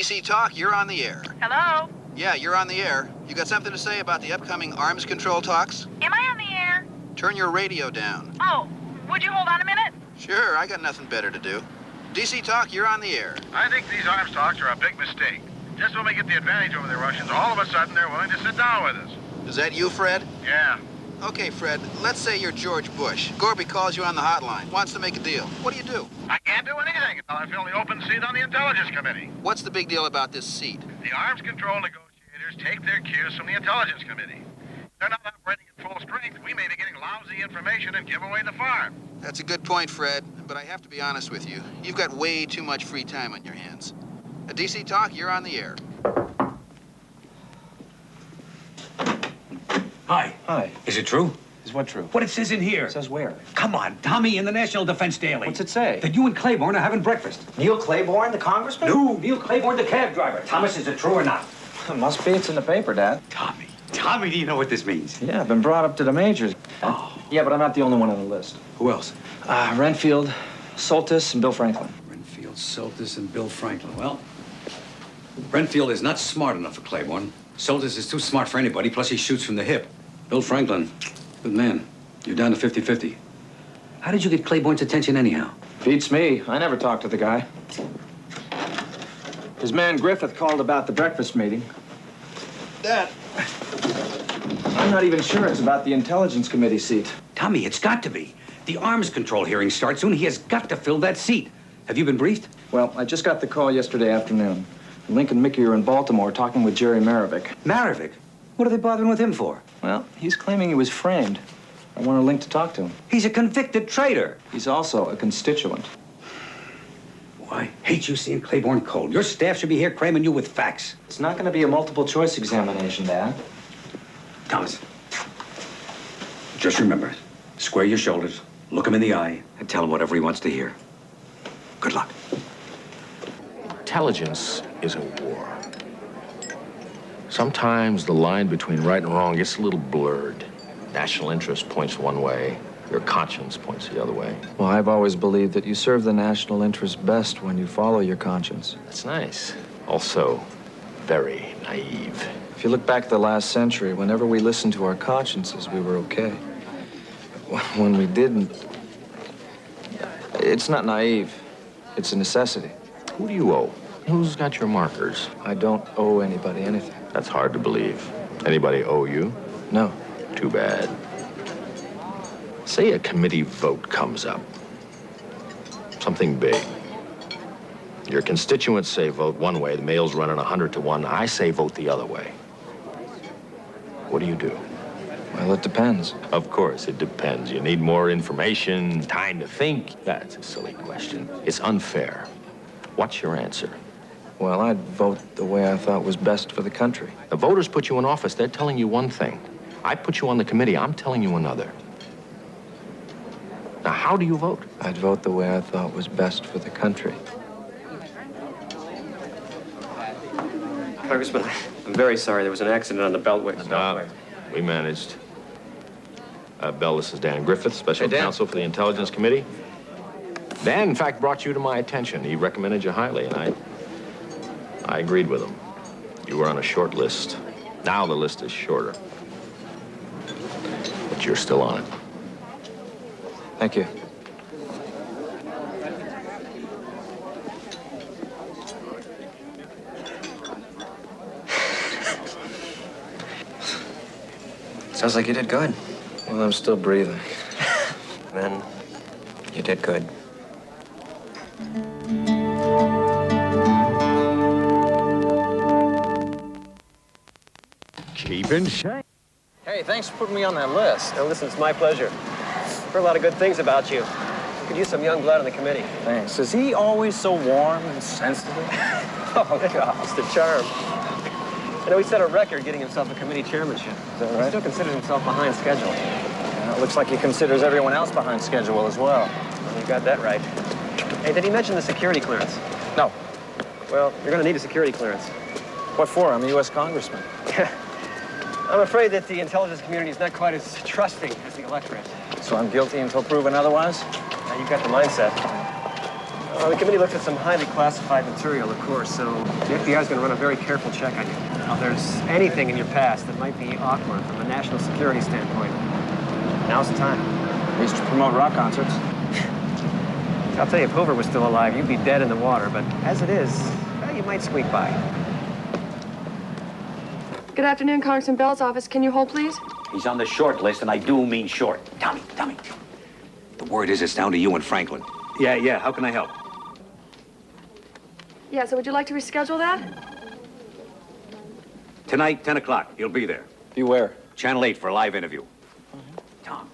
DC Talk, you're on the air. Hello? Yeah, you're on the air. You got something to say about the upcoming arms control talks? Am I on the air? Turn your radio down. Oh, would you hold on a minute? Sure, I got nothing better to do. DC Talk, you're on the air. I think these arms talks are a big mistake. Just when we get the advantage over the Russians, all of a sudden they're willing to sit down with us. Is that you, Fred? Yeah. Okay, Fred, let's say you're George Bush. Gorby calls you on the hotline, wants to make a deal. What do you do? I can't do anything until I fill the open seat on the Intelligence Committee. What's the big deal about this seat? The arms control negotiators take their cues from the Intelligence Committee. If they're not operating at full strength, we may be getting lousy information and give away the farm. That's a good point, Fred, but I have to be honest with you. You've got way too much free time on your hands. DC Talk, you're on the air. Hi. Hi. Is it true? Is what true? What it says in here. It says where? Come on, Tommy in the National Defense Daily. What's it say? That you and Claiborne are having breakfast. Neil Claiborne, the congressman? No, Neil Claiborne, the cab driver. Thomas, is it true or not? It must be. It's in the paper, Dad. Tommy, do you know what this means? Yeah, I've been brought up to the majors. Oh. Yeah, but I'm not the only one on the list. Who else? Renfield, Soltis, and Bill Franklin. Renfield, Soltis, and Bill Franklin. Well, Renfield is not smart enough for Claiborne. Soltis is too smart for anybody, plus he shoots from the hip. Bill Franklin, good man. You're down to 50-50. How did you get Claiborne's attention anyhow? Beats me. I never talked to the guy. His man Griffith called about the breakfast meeting. Dad, I'm not even sure it's about the Intelligence Committee seat. Tommy, it's got to be. The arms control hearing starts soon. He has got to fill that seat. Have you been briefed? Well, I just got the call yesterday afternoon. Link and Mickey are in Baltimore talking with Jerry Marovic. Marovic? What are they bothering with him for? Well, he's claiming he was framed. I want Link to talk to him. He's a convicted traitor. He's also a constituent. I hate you seeing Claiborne cold. Your staff should be here cramming you with facts. It's not going to be a multiple choice examination, Dad. Thomas, just remember, square your shoulders, look him in the eye, and tell him whatever he wants to hear. Good luck. Intelligence is a war. Sometimes the line between right and wrong gets a little blurred. National interest points one way, your conscience points the other way. Well, I've always believed that you serve the national interest best when you follow your conscience. That's nice. Also, very naive. If you look back at the last century, whenever we listened to our consciences, we were okay. When we didn't, it's not naive. It's a necessity. Who do you owe? Who's got your markers? I don't owe anybody anything. That's hard to believe. Anybody owe you? No. Too bad. Say a committee vote comes up. Something big. Your constituents say vote one way, the mail's running 100 to 1. I say vote the other way. What do you do? Well, it depends. Of course, it depends. You need more information, time to think. That's a silly question. It's unfair. What's your answer? Well, I'd vote the way I thought was best for the country. The voters put you in office. They're telling you one thing. I put you on the committee. I'm telling you another. Now, how do you vote? I'd vote the way I thought was best for the country. Congressman, I'm very sorry. There was an accident on the Beltway. We managed. Bell, this is Dan Griffith, Special Counsel for the Intelligence Committee. Dan, in fact, brought you to my attention. He recommended you highly, and I agreed with him. You were on a short list. Now the list is shorter. But you're still on it. Thank you. Sounds like you did good. Well, I'm still breathing. Then you did good. Keep in shape. Hey, thanks for putting me on that list. Now, listen, it's my pleasure. I've heard a lot of good things about you. You could use some young blood on the committee. Thanks. Is he always so warm and sensitive? Oh, God. It's the charm. I know he set a record getting himself a committee chairmanship. Is that right? He still considers himself behind schedule. Yeah, it looks like he considers everyone else behind schedule as well. Well, you got that right. Hey, did he mention the security clearance? No. Well, you're going to need a security clearance. What for? I'm a U.S. congressman. I'm afraid that the intelligence community is not quite as trusting as the electorate. So I'm guilty until proven otherwise? Now, you've got the mindset. Well, the committee looks at some highly classified material, of course, so the FBI is going to run a very careful check on you. Now, if there's anything in your past that might be awkward from a national security standpoint, now's the time. I used to promote rock concerts. I'll tell you, if Hoover was still alive, you'd be dead in the water, but as it is, well, you might squeak by. Good afternoon, Congressman Bell's office. Can you hold, please? He's on the short list, and I do mean short. Tommy. The word is it's down to you and Franklin. Yeah. How can I help? Yeah, so would you like to reschedule that? Tonight, 10 o'clock. You'll be there. Beware. Channel 8 for a live interview. Tom,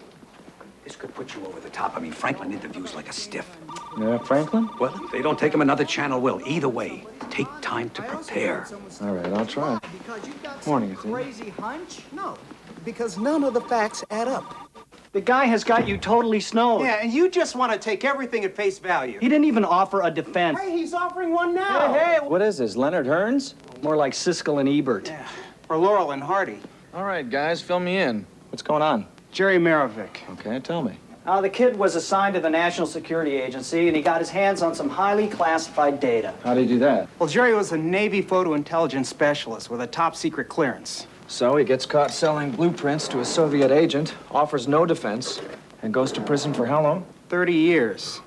this could put you over the top. I mean, Franklin interviews like a stiff. Yeah, Franklin? Well, if they don't take him, another channel will. Either way, take time to prepare. All right, I'll try. Because you've got Morning, some Athena. crazy hunch? No, because none of the facts add up. The guy has got you totally snowed. Yeah, and you just want to take everything at face value. He didn't even offer a defense. Hey, he's offering one now. Hey, What is this, Leonard Hearns? more like Siskel and Ebert. Yeah, or Laurel and Hardy. All right, guys, fill me in. What's going on? Jerry Marovic. Okay, tell me. The kid was assigned to the National Security Agency, and he got his hands on some highly classified data. How'd he do that? Well, Jerry was a Navy photo intelligence specialist with a top secret clearance. So he gets caught selling blueprints to a Soviet agent, offers no defense, and goes to prison for how long? 30 years.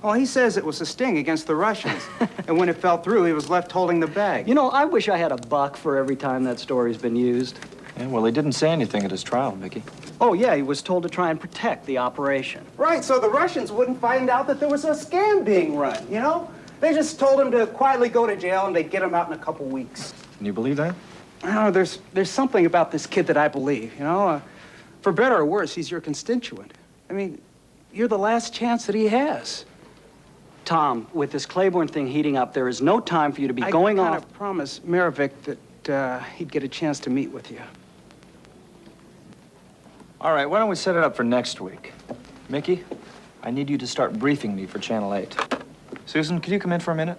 Well, he says it was a sting against the Russians. And when it fell through, he was left holding the bag. You know, I wish I had a buck for every time that story's been used. Yeah, well, he didn't say anything at his trial, Mickey. Oh, yeah, he was told to try and protect the operation. Right, so the Russians wouldn't find out that there was a scam being run, you know? They just told him to quietly go to jail and they'd get him out in a couple weeks. Can you believe that? I don't know, there's something about this kid that I believe, you know? For better or worse, he's your constituent. I mean, you're the last chance that he has. Tom, with this Claiborne thing heating up, there is no time for you to be going I kind off. of promised Marovic that he'd get a chance to meet with you. All right, why don't we set it up for next week? Mickey, I need you to start briefing me for Channel 8. Susan, could you come in for a minute?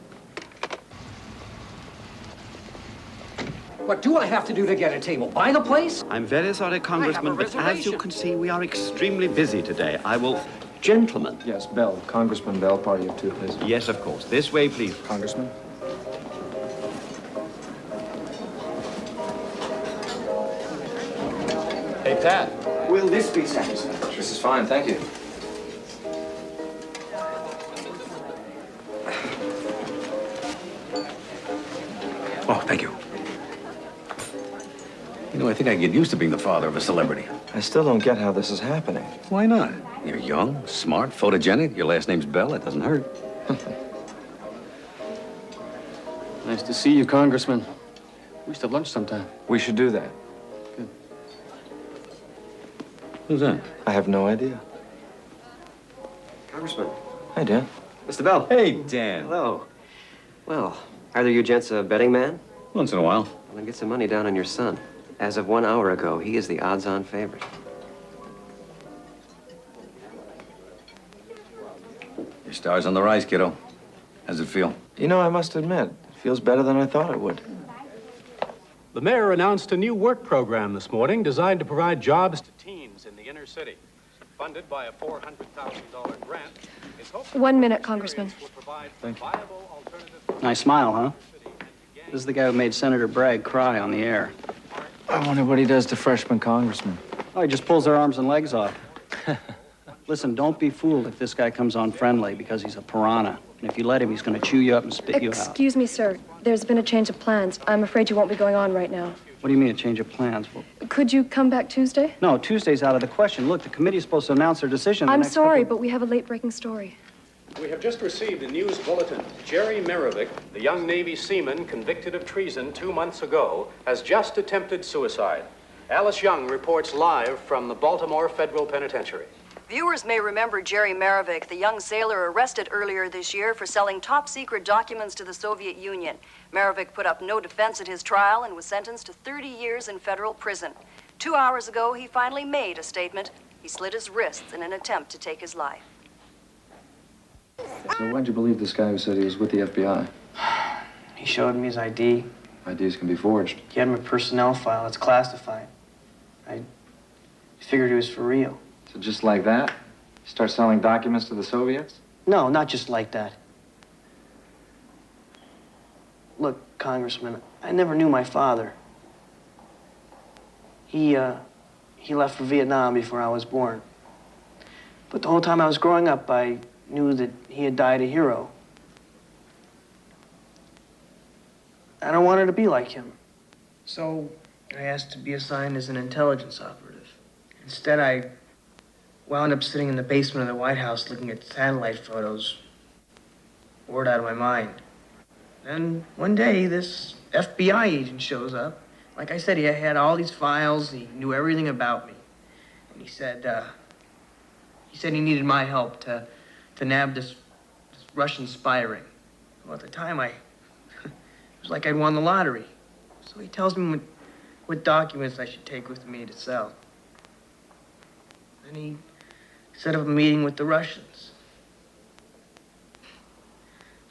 What do I have to do to get a table? Buy the place? I'm very sorry, Congressman, but as you can see, we are extremely busy today. I will... Gentlemen. Yes, Bell. Congressman Bell, party of two, please. Yes, of course. This way, please. Congressman. Hey, Pat. Will this be satisfactory? This is fine, thank you. Oh, thank you. You know, I think I get used to being the father of a celebrity. I still don't get how this is happening. Why not? You're young, smart, photogenic. Your last name's Bell. It doesn't hurt. Nice to see you, Congressman. We should have lunch sometime. We should do that. Good. Who's that? I have no idea. Congressman. Hi, Dan. Mr. Bell. Hey, Dan. Hello. Well, either you gents a betting man? Once in a while. Well, then get some money down on your son. As of 1 hour ago, he is the odds-on favorite. Your star's on the rise, kiddo. How's it feel? You know, I must admit, it feels better than I thought it would. The mayor announced a new work program this morning designed to provide jobs to teens in the inner city. Funded by a $400,000 grant, it's hoped 1 minute, Congressman. Thank you. Nice smile, huh? This is the guy who made Senator Bragg cry on the air. I wonder what he does to freshman congressmen. Oh, he just pulls their arms and legs off. Listen, don't be fooled if this guy comes on friendly because he's a piranha. And if you let him, he's going to chew you up and spit you out. Excuse me, sir. There's been a change of plans. I'm afraid you won't be going on right now. What do you mean, a change of plans? Well, Could you come back Tuesday? no, Tuesday's out of the question. Look, the committee's supposed to announce their decision. I'm sorry, but we have a late-breaking story. We have just received a news bulletin. Jerry Marovic, the young Navy seaman convicted of treason 2 months ago, has just attempted suicide. Alice Young reports live from the Baltimore Federal Penitentiary. Viewers may remember Jerry Marovic, the young sailor arrested earlier this year for selling top-secret documents to the Soviet Union. Marovic put up no defense at his trial and was sentenced to 30 years in federal prison. 2 hours ago, he finally made a statement. He slit his wrists in an attempt to take his life. So why'd you believe this guy who said he was with the FBI? He showed me his ID. IDs can be forged. He had my personnel file. It's classified. I figured it was for real. So just like that, you start selling documents to the Soviets? No, not just like that. Look, Congressman, I never knew my father. He left for Vietnam before I was born. But the whole time I was growing up, I knew that he had died a hero. I don't want her to be like him. So I asked to be assigned as an intelligence operative. Instead, I wound up sitting in the basement of the White House looking at satellite photos, bored out of my mind. And one day, this FBI agent shows up. Like I said, he had all these files. He knew everything about me. And he said he needed my help to nab this Russian spy ring. Well, at the time, it was like I'd won the lottery. So he tells me what documents I should take with me to sell. Then he set up a meeting with the Russians.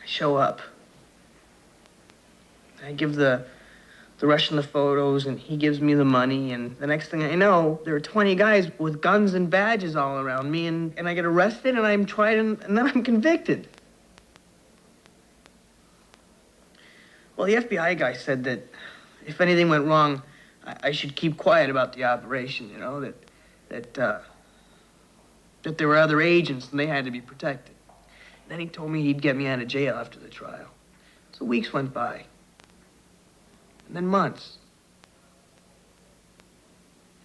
I show up. I give the Russian the photos, and he gives me the money, and the next thing I know, there are 20 guys with guns and badges all around me, and I get arrested, and I'm tried, and then I'm convicted. Well, the FBI guy said that if anything went wrong, I should keep quiet about the operation, you know, that there were other agents, and they had to be protected. Then he told me he'd get me out of jail after the trial. So weeks went by. And then months.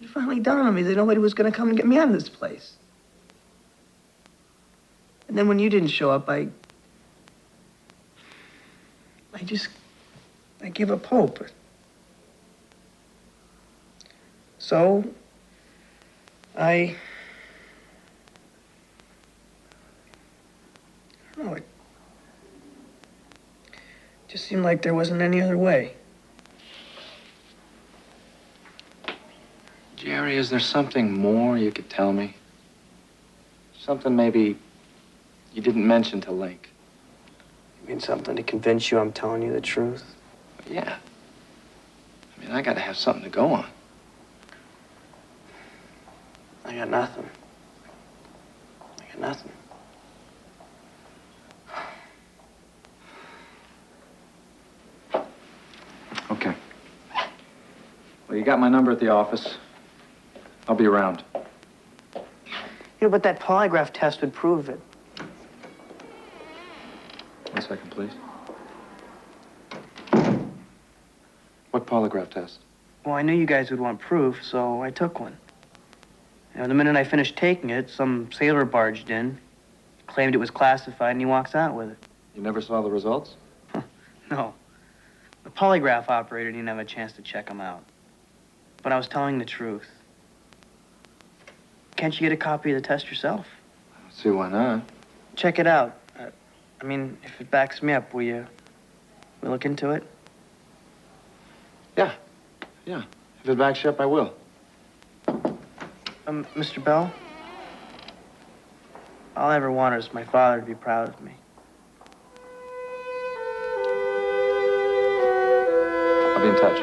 It finally dawned on me that nobody was going to come and get me out of this place. And then when you didn't show up, I gave up hope. So, I don't know, it just seemed like there wasn't any other way. Jerry, is there something more you could tell me? Something maybe you didn't mention to Link? You mean something to convince you I'm telling you the truth? Yeah. I mean, I gotta have something to go on. I got nothing. I got nothing. Okay. Well, you got my number at the office. I'll be around. You know, but that polygraph test would prove it. 1 second, please. What polygraph test? Well, I knew you guys would want proof, so I took one. And the minute I finished taking it, some sailor barged in, claimed it was classified, and he walks out with it. You never saw the results? No. The polygraph operator didn't have a chance to check them out. But I was telling the truth. Can't you get a copy of the test yourself? I don't see why not. Check it out. I mean, if it backs me up, will you look into it? Yeah. Yeah. If it backs you up, I will. Mr. Bell? All I ever wanted is my father to be proud of me. I'll be in touch.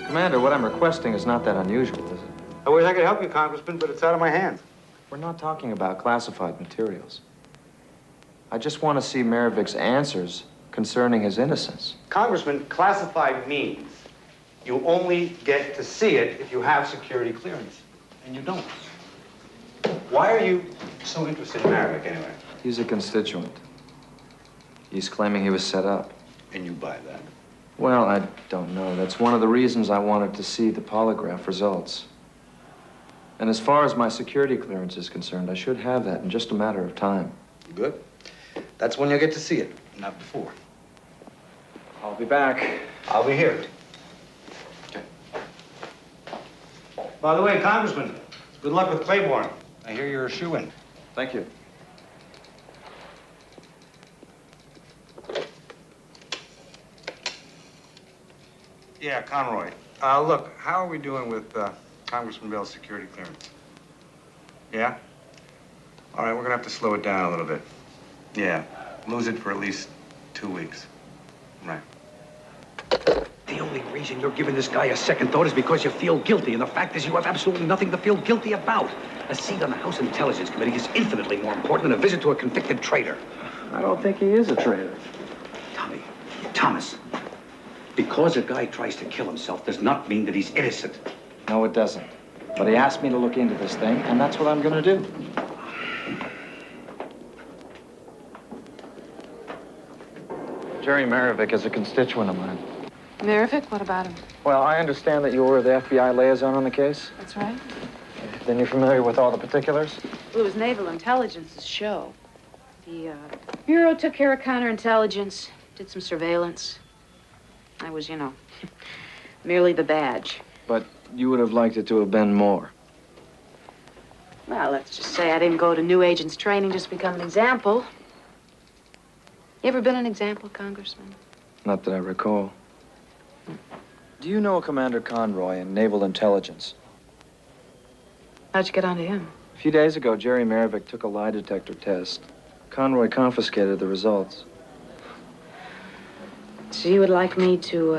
Commander, what I'm requesting is not that unusual, is it? I wish I could help you, Congressman, but it's out of my hands. We're not talking about classified materials. I just want to see Maravic's answers concerning his innocence. Congressman, classified means you only get to see it if you have security clearance, and you don't. Why are you so interested in Maravik, anyway? He's a constituent. He's claiming he was set up. And you buy that? Well, I don't know. That's one of the reasons I wanted to see the polygraph results. And as far as my security clearance is concerned, I should have that in just a matter of time. Good. That's when you'll get to see it, not before. I'll be back. I'll be here. Okay. By the way, Congressman, good luck with Claiborne. I hear you're a shoo-in. Thank you. Yeah, Conroy. Look, how are we doing with Congressman Bell's security clearance? Yeah? All right, we're gonna have to slow it down a little bit. Yeah, lose it for at least 2 weeks. Right. The only reason you're giving this guy a second thought is because you feel guilty, and the fact is you have absolutely nothing to feel guilty about. A seat on the House Intelligence Committee is infinitely more important than a visit to a convicted traitor. I don't think he is a traitor. Thomas, because a guy tries to kill himself does not mean that he's innocent. No, it doesn't. But he asked me to look into this thing, and that's what I'm going to do. Jerry Marovic is a constituent of mine. Marovic? What about him? Well, I understand that you were the FBI liaison on the case. That's right. Then you're familiar with all the particulars? Well, it was Naval Intelligence's show. The Bureau took care of counterintelligence, did some surveillance. I was, you know, merely the badge. But you would have liked it to have been more. Well, let's just say I didn't go to new agents training just to become an example. You ever been an example, Congressman? Not that I recall. Do you know Commander Conroy in Naval Intelligence? How'd you get onto him? A few days ago, Jerry Marovic took a lie detector test. Conroy confiscated the results. So you would like me to,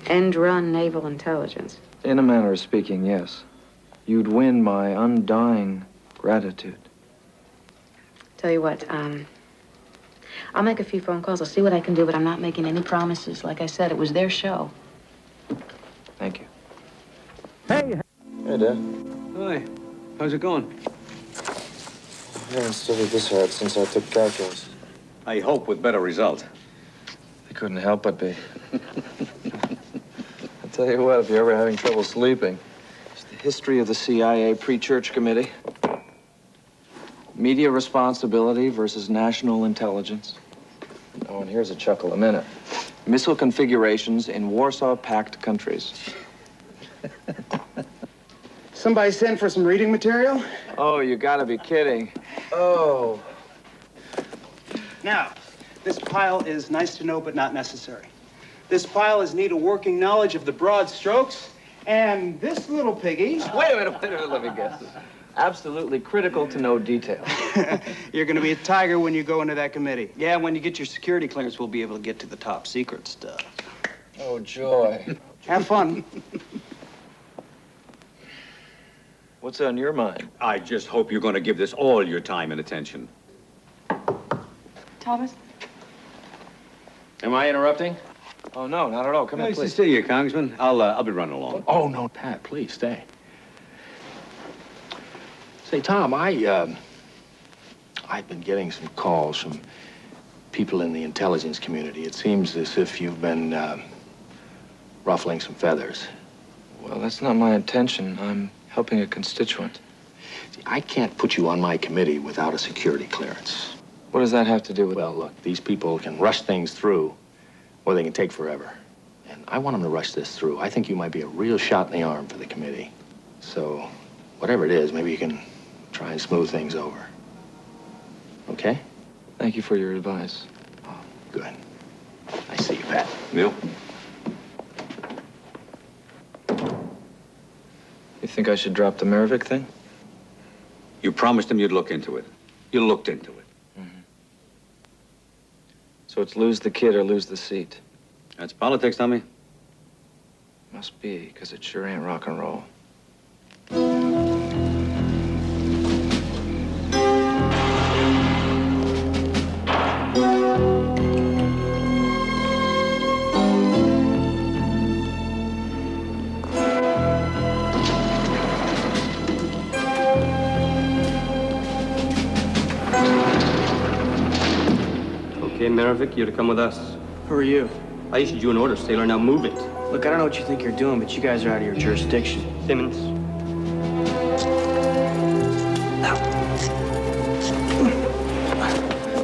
end-run Naval Intelligence? In a manner of speaking, yes. You'd win my undying gratitude. Tell you what, I'll make a few phone calls. I'll see what I can do, but I'm not making any promises. Like I said, it was their show. Thank you. Hey. Hey, Dad. Hi. How's it going? I haven't studied this hard since I took calculus. I hope with better results. They couldn't help but be. I'll tell you what, if you're ever having trouble sleeping, it's the history of the CIA pre-church committee. Media responsibility versus national intelligence. Oh, and here's a chuckle a minute. Missile configurations in Warsaw Pact countries. Somebody send for some reading material? Oh, you gotta be kidding. Oh. Now, this pile is nice to know, but not necessary. This pile is need a working knowledge of the broad strokes, and this little piggy... Wait a minute, let me guess. Absolutely critical to know detail. You're gonna be a tiger when you go into that committee. Yeah, when you get your security clearance, we'll be able to get to the top secret stuff. Oh, joy. Have fun. What's on your mind? I just hope you're going to give this all your time and attention. Thomas? Am I interrupting? Oh, no, not at all. Come in, Nice please. to see you, Congressman. I'll be running along. Oh, no, Pat, please stay. Say, Tom, I've been getting some calls from people in the intelligence community. It seems as if you've been ruffling some feathers. Well, that's not my intention. I'm helping a constituent. See, I can't put you on my committee without a security clearance. What does that have to do with... Well, look, these people can rush things through, or they can take forever. And I want them to rush this through. I think you might be a real shot in the arm for the committee. So, whatever it is, maybe you can try and smooth things over. Okay? Thank you for your advice. Oh, good. I see you, Pat. Neil? You think I should drop the Marovic thing? You promised him you'd look into it. You looked into it. Mm-hmm. So it's lose the kid or lose the seat. That's politics, Tommy. Must be, because it sure ain't rock and roll. Okay, Marovic, you're to come with us. Who are you? I issued you an order, sailor. Now move it. Look, I don't know what you think you're doing, but you guys are out of your jurisdiction. Simmons.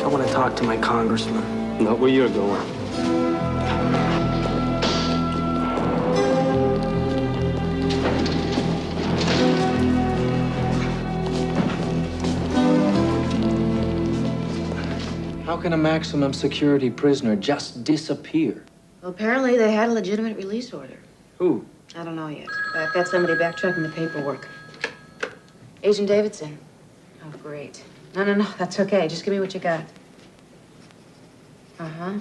I want to talk to my congressman. Not where you're going. How can a maximum security prisoner just disappear? Well, apparently they had a legitimate release order. Who? I don't know yet. I've got somebody backtracking the paperwork. Agent Davidson. Oh, great. No, that's okay. Just give me what you got. Uh-huh.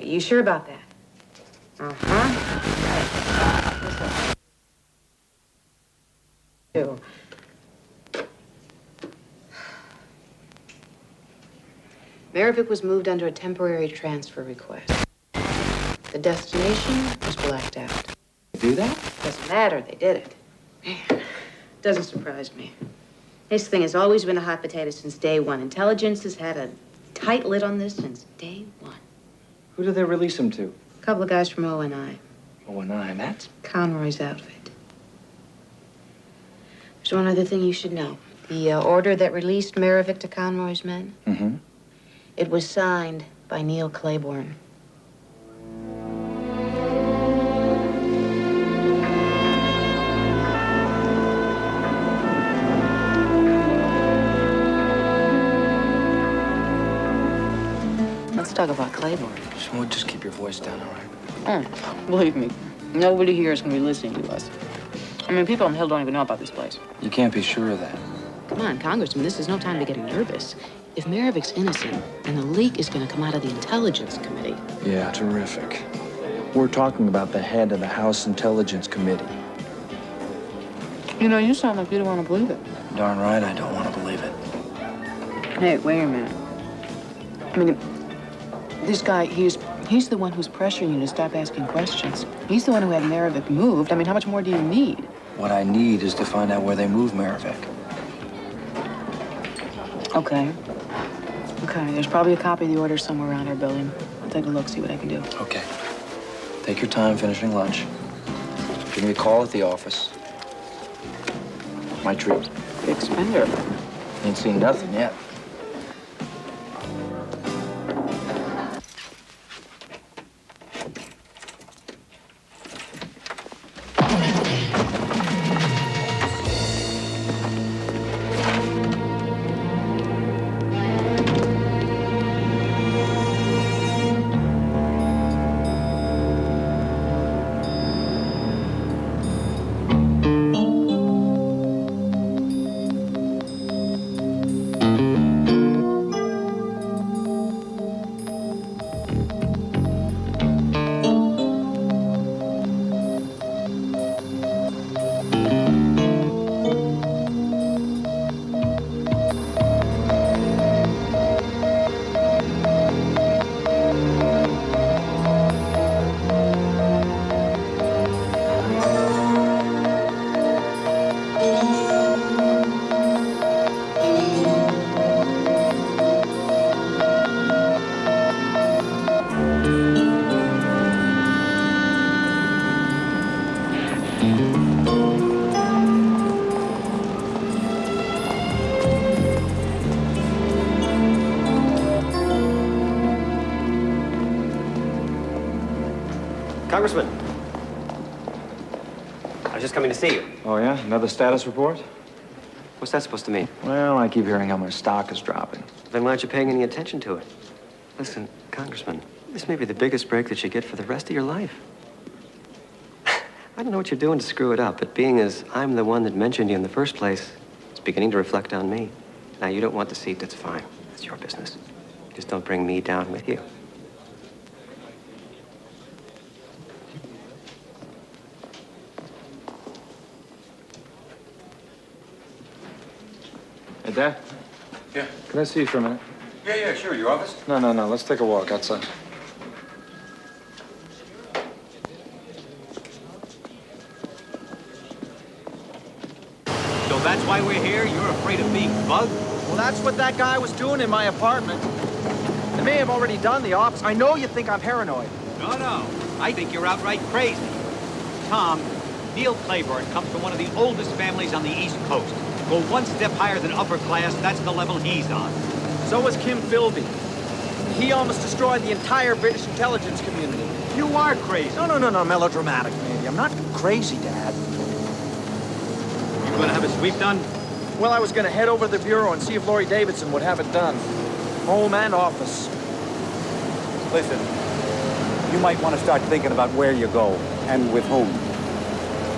Okay, you sure about that? Uh-huh. Right. What's up? Marovic was moved under a temporary transfer request. The destination was blacked out. Do that? Doesn't matter, they did it. Man, doesn't surprise me. This thing has always been a hot potato since day one. Intelligence has had a tight lid on this since day one. Who did they release him to? A couple of guys from ONI. ONI, that's... Conroy's outfit. There's one other thing you should know. The order that released Marovic to Conroy's men, Mm-hmm. it was signed by Neil Claiborne. Let's talk about Claiborne. Just keep your voice down, all right? Believe me, nobody here is going to be listening to us. I mean, people on the Hill don't even know about this place. You can't be sure of that. Come on, Congressman, this is no time to get nervous. If Marovic's innocent, then the leak is going to come out of the Intelligence Committee. Yeah, terrific. We're talking about the head of the House Intelligence Committee. You know, you sound like you don't want to believe it. Darn right I don't want to believe it. Hey, wait a minute. I mean, this guy, he's the one who's pressuring you to stop asking questions. He's the one who had Marovic moved. I mean, how much more do you need? What I need is to find out where they moved Marovic. Okay. Okay, there's probably a copy of the order somewhere around our building. I'll take a look, see what I can do. Okay. Take your time finishing lunch. Give me a call at the office. My treat. Big spender. Ain't seen nothing yet. Congressman, I was just coming to see you. Oh, yeah? Another status report? What's that supposed to mean? Well, I keep hearing how my stock is dropping. Then why aren't you paying any attention to it? Listen, Congressman, this may be the biggest break that you get for the rest of your life. I don't know what you're doing to screw it up, but being as I'm the one that mentioned you in the first place, it's beginning to reflect on me. Now, you don't want the seat, that's fine. That's your business. Just don't bring me down with you. Hey, Dad? Yeah. Can I see you for a minute? Yeah, sure. Your office? No. Let's take a walk outside. So that's why we're here? You're afraid of being bugged? Well, that's what that guy was doing in my apartment. They may have already done the office. I know you think I'm paranoid. No. I think you're outright crazy. Tom, Neil Claiborne comes from one of the oldest families on the East Coast. Go one step higher than upper class, that's the level he's on. So was Kim Philby. He almost destroyed the entire British intelligence community. You are crazy. No, melodramatic, maybe. I'm not crazy, Dad. You gonna have a sweep done? Well, I was gonna head over to the Bureau and see if Laurie Davidson would have it done. Home and office. Listen, you might want to start thinking about where you go and with whom.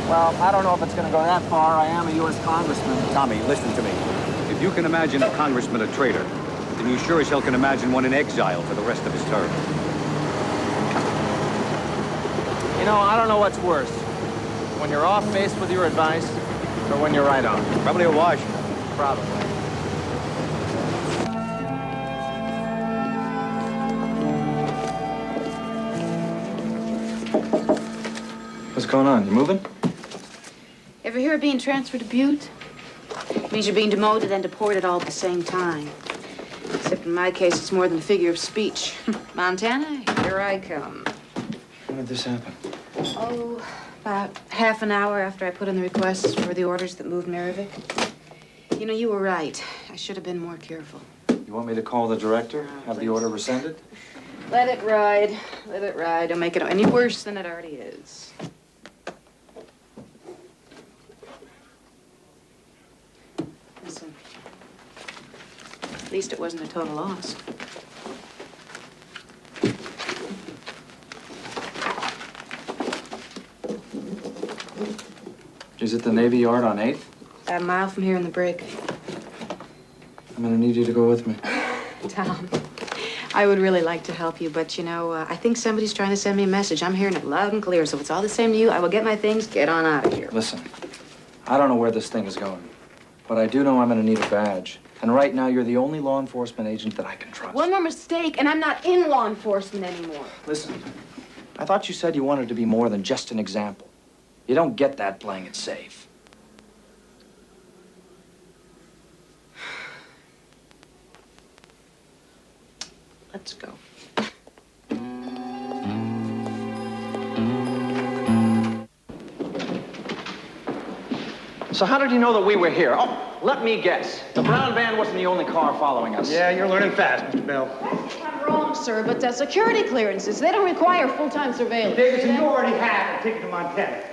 Well, I don't know if it's gonna go that far. I am a U.S. congressman. Tommy, listen to me. If you can imagine a congressman a traitor, then you sure as hell can imagine one in exile for the rest of his term. You know, I don't know what's worse. When you're off base with your advice, or when you're right on. Probably a wash. Probably. What's going on? You moving? Ever hear of being transferred to Butte? Means you're being demoted and deported all at the same time. Except in my case, it's more than a figure of speech. Montana, here I come. When did this happen? Oh, about half an hour after I put in the requests for the orders that moved Marovic. You know, you were right. I should have been more careful. You want me to call the director? Have the order rescinded? Let it ride. Let it ride. Don't make it any worse than it already is. Listen. At least it wasn't a total loss. Is it the Navy Yard on 8th? About a mile from here in the brig. I'm gonna need you to go with me. Tom, I would really like to help you, but you know, I think somebody's trying to send me a message. I'm hearing it loud and clear, so if it's all the same to you, I will get my things, get on out of here. Listen, I don't know where this thing is going, but I do know I'm gonna need a badge. And right now, you're the only law enforcement agent that I can trust. One more mistake, and I'm not in law enforcement anymore. Listen, I thought you said you wanted to be more than just an example. You don't get that playing it safe. Let's go. So how did you know that we were here? Oh, let me guess. The brown van wasn't the only car following us. Yeah, you're learning fast, Mr. Bell. I'm wrong, sir, but security clearances, they don't require full-time surveillance. Davidson, you already have a ticket to Montana.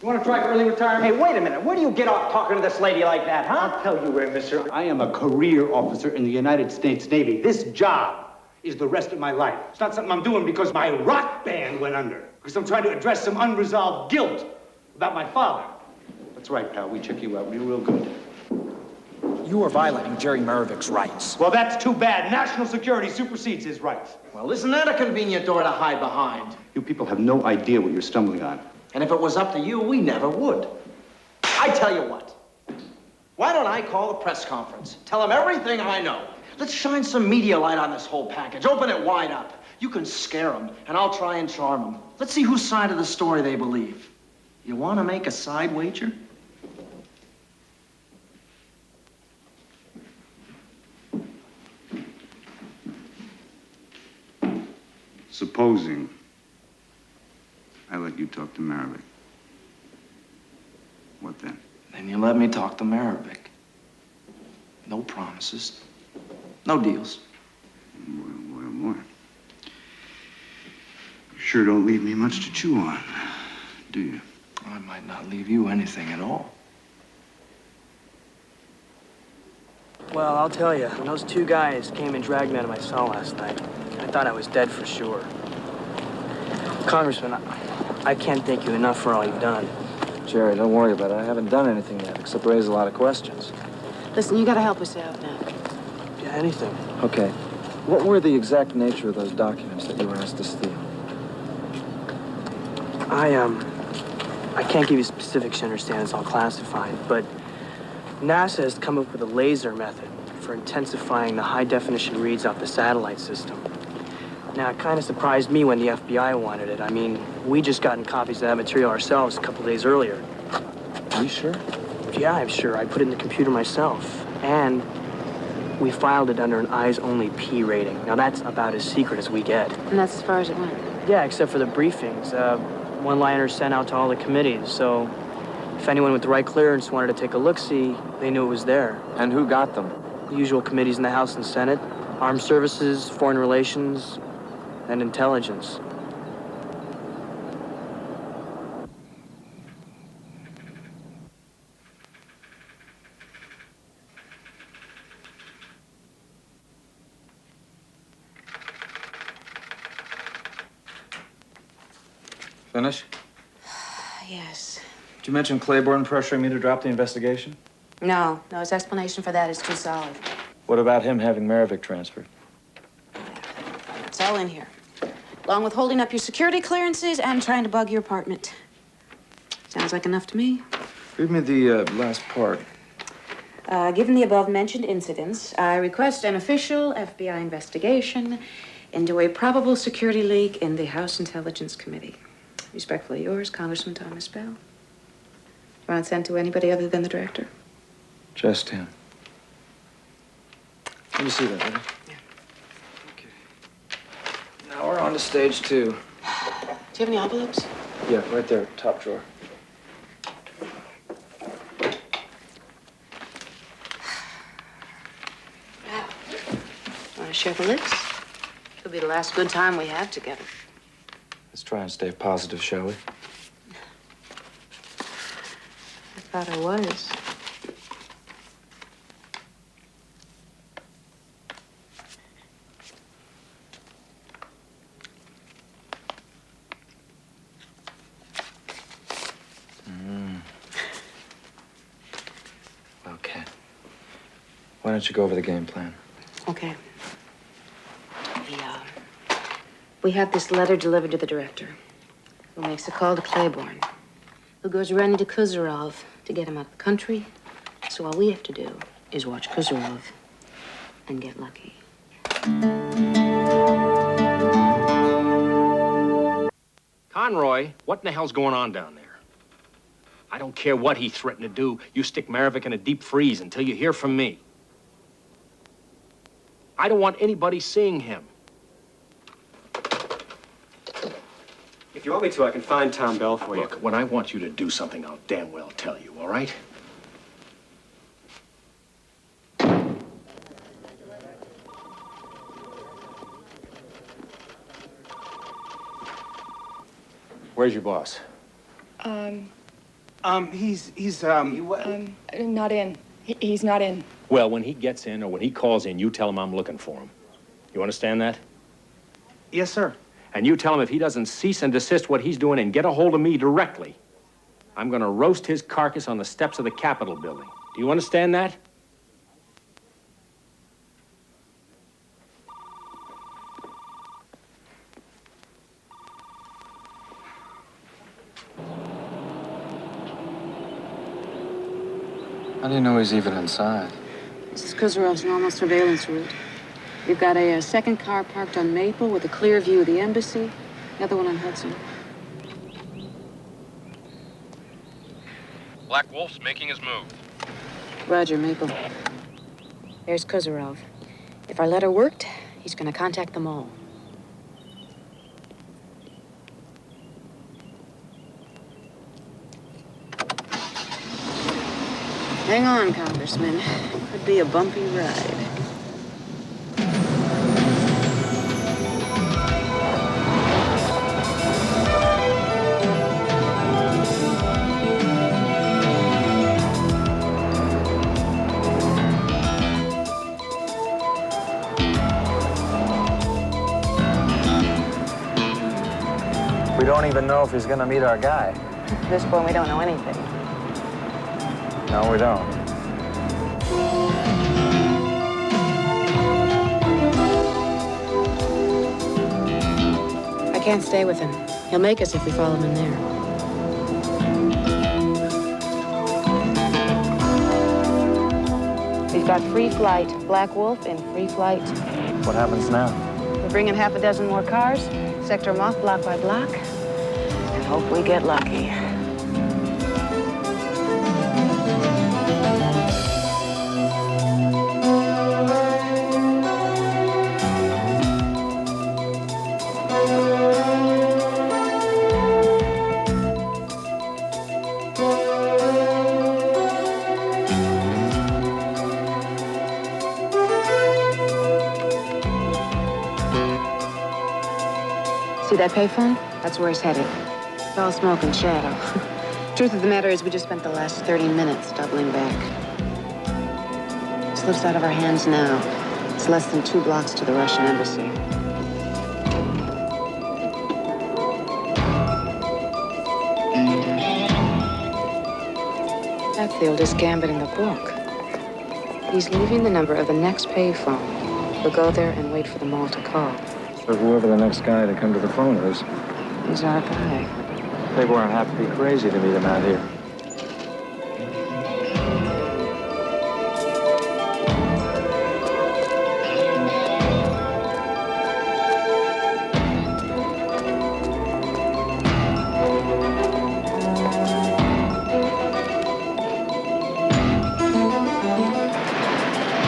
You want to try for early retirement? Hey, wait a minute. Where do you get off talking to this lady like that, huh? I'll tell you where, mister. I am a career officer in the United States Navy. This job is the rest of my life. It's not something I'm doing because my rock band went under. Because I'm trying to address some unresolved guilt about my father. That's right, pal. We check you out real good. You are violating Jerry Marovic's rights. Well, that's too bad. National security supersedes his rights. Well, isn't that a convenient door to hide behind? You people have no idea what you're stumbling on. And if it was up to you, we never would. I tell you what. Why don't I call a press conference? Tell them everything I know. Let's shine some media light on this whole package. Open it wide up. You can scare them, and I'll try and charm them. Let's see whose side of the story they believe. You want to make a side wager? Supposing I let you talk to Marovic, what then? Then you let me talk to Marovic. No promises. No deals. Well. You sure don't leave me much to chew on, do you? I might not leave you anything at all. Well, I'll tell you, when those two guys came and dragged me out of my cell last night, I thought I was dead for sure. Congressman, I can't thank you enough for all you've done. Jerry, don't worry about it. I haven't done anything yet, except raise a lot of questions. Listen, you gotta help us out now. Yeah, anything. Okay. What were the exact nature of those documents that you were asked to steal? I can't give you specifics, you understand, it's all classified, but NASA has come up with a laser method for intensifying the high-definition reads off the satellite system. Now, it kind of surprised me when the FBI wanted it. I mean, we just gotten copies of that material ourselves a couple days earlier. Are you sure? Yeah, I'm sure. I put it in the computer myself. And we filed it under an eyes-only P rating. Now, that's about as secret as we get. And that's as far as it went. Yeah, except for the briefings. One-liners sent out to all the committees, so if anyone with the right clearance wanted to take a look-see, they knew it was there. And who got them? The usual committees in the House and Senate. Armed Services, Foreign Relations, and Intelligence. Finish? Yes. Did you mention Claiborne pressuring me to drop the investigation? No, his explanation for that is too solid. What about him having Marovic transferred? It's all in here. along with holding up your security clearances and trying to bug your apartment. Sounds like enough to me. Read me the last part. Given the above-mentioned incidents, I request an official FBI investigation into a probable security leak in the House Intelligence Committee. Respectfully yours, Congressman Thomas Bell. You want it sent to anybody other than the director? Just him. Let me see that, will you? Yeah. Okay. Now we're on to stage 2. Do you have any envelopes? Yeah, right there, top drawer. Want to share the licks? It'll be the last good time we have together. Let's try and stay positive, shall we? I thought I was. Okay. Why don't you go over the game plan? Okay. We have this letter delivered to the director, who makes a call to Claiborne, who goes running to Kuzarov to get him out of the country. So all we have to do is watch Kuzarov and get lucky. Conroy, what in the hell's going on down there? I don't care what he threatened to do. You stick Maravik in a deep freeze until you hear from me. I don't want anybody seeing him. If you want me to, I can find Tom Bell for you. Look, when I want you to do something, I'll damn well tell you, all right? Where's your boss? He's Not in. He's not in. Well, when he gets in or when he calls in, you tell him I'm looking for him. You understand that? Yes, sir. And you tell him if he doesn't cease and desist what he's doing and get a hold of me directly, I'm gonna roast his carcass on the steps of the Capitol building. Do you understand that? How do you know he's even inside? This is Kuzarov's normal surveillance route. We've got a second car parked on Maple with a clear view of the embassy, the other one on Hudson. Black Wolf's making his move. Roger, Maple. There's Kuzarov. If our letter worked, he's gonna contact them all. Hang on, Congressman. Could be a bumpy ride. We don't even know if he's gonna meet our guy. At this point, we don't know anything. No, we don't. I can't stay with him. He'll make us if we follow him in there. We've got free flight. Black Wolf in free flight. What happens now? We bring in half a dozen more cars, sector them off block by block, and hope we get lucky. See that payphone? That's where he's headed. It's all smoke and shadow. Truth of the matter is we just spent the last 30 minutes doubling back. It slips out of our hands now. It's less than 2 blocks to the Russian embassy. That's the oldest gambit in the book. He's leaving the number of the next payphone. We'll go there and wait for them all to call. So whoever the next guy to come to the phone is. He's our guy. They won't have to be crazy to meet him out here.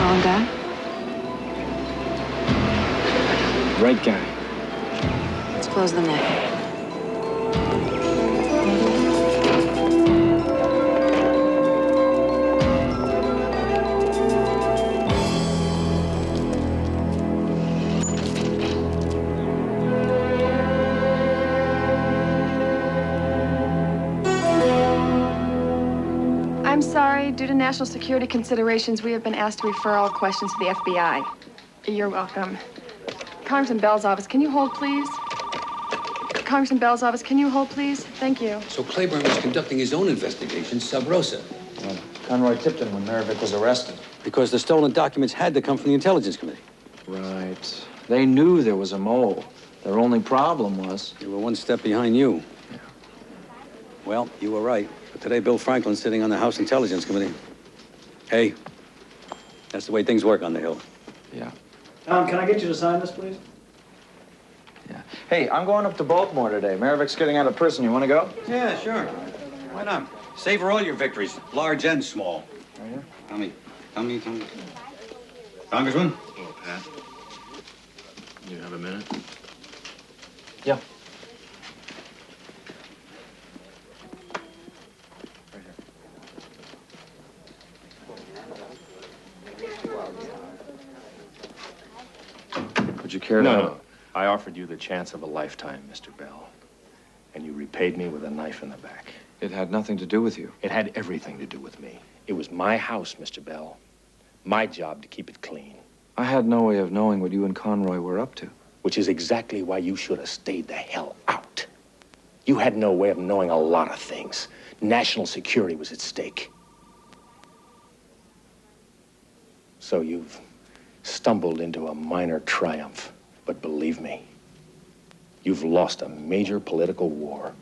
Wrong guy? Right guy. Let's close the net. I'm sorry. Due to national security considerations, we have been asked to refer all questions to the FBI. You're welcome. Congressman Bell's office, can you hold, please? Congressman Bell's office, can you hold, please? Thank you. So Claiborne was conducting his own investigation sub rosa. Well, Conroy tipped him when Maravik was arrested. Because the stolen documents had to come from the Intelligence Committee. Right. They knew there was a mole. Their only problem was... They were one step behind you. Yeah. Well, you were right. But today, Bill Franklin's sitting on the House Intelligence Committee. Hey, that's the way things work on the Hill. Yeah. Tom, can I get you to sign this, please? Yeah. Hey, I'm going up to Baltimore today. Maravik's getting out of prison. You want to go? Yeah, sure. Why not? Savor all your victories, large and small. Are you? Tell me. Congressman? Oh, Pat. You have a minute? Yeah. Would you care to... No. I offered you the chance of a lifetime, Mr. Bell. And you repaid me with a knife in the back. It had nothing to do with you. It had everything to do with me. It was my house, Mr. Bell. My job to keep it clean. I had no way of knowing what you and Conroy were up to. Which is exactly why you should have stayed the hell out. You had no way of knowing a lot of things. National security was at stake. So you've stumbled into a minor triumph. But believe me, you've lost a major political war.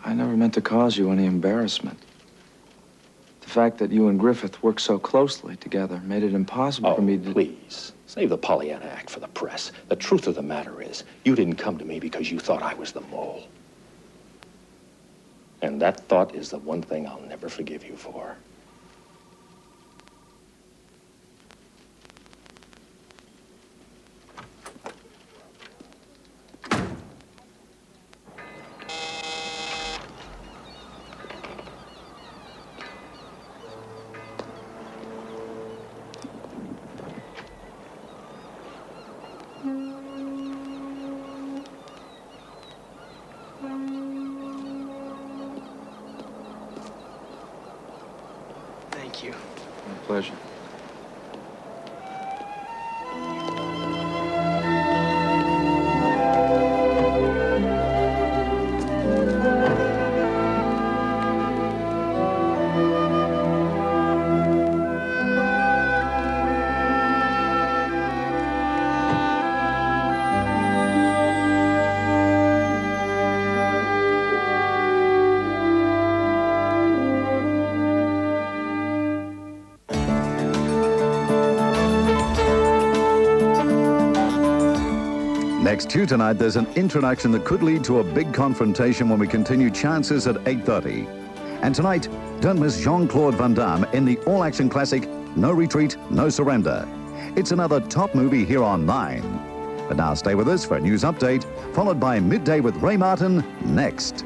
I never meant to cause you any embarrassment. The fact that you and Griffith worked so closely together made it impossible for me to... Please, save the Pollyanna act for the press. The truth of the matter is, you didn't come to me because you thought I was the mole. And that thought is the one thing I'll never forgive you for. Thank you. My pleasure. Next to tonight, there's an introduction that could lead to a big confrontation when we continue Chances at 8:30. And tonight, don't miss Jean-Claude Van Damme in the all-action classic No Retreat, No Surrender. It's another top movie here on 9. But now stay with us for a news update, followed by Midday with Ray Martin next.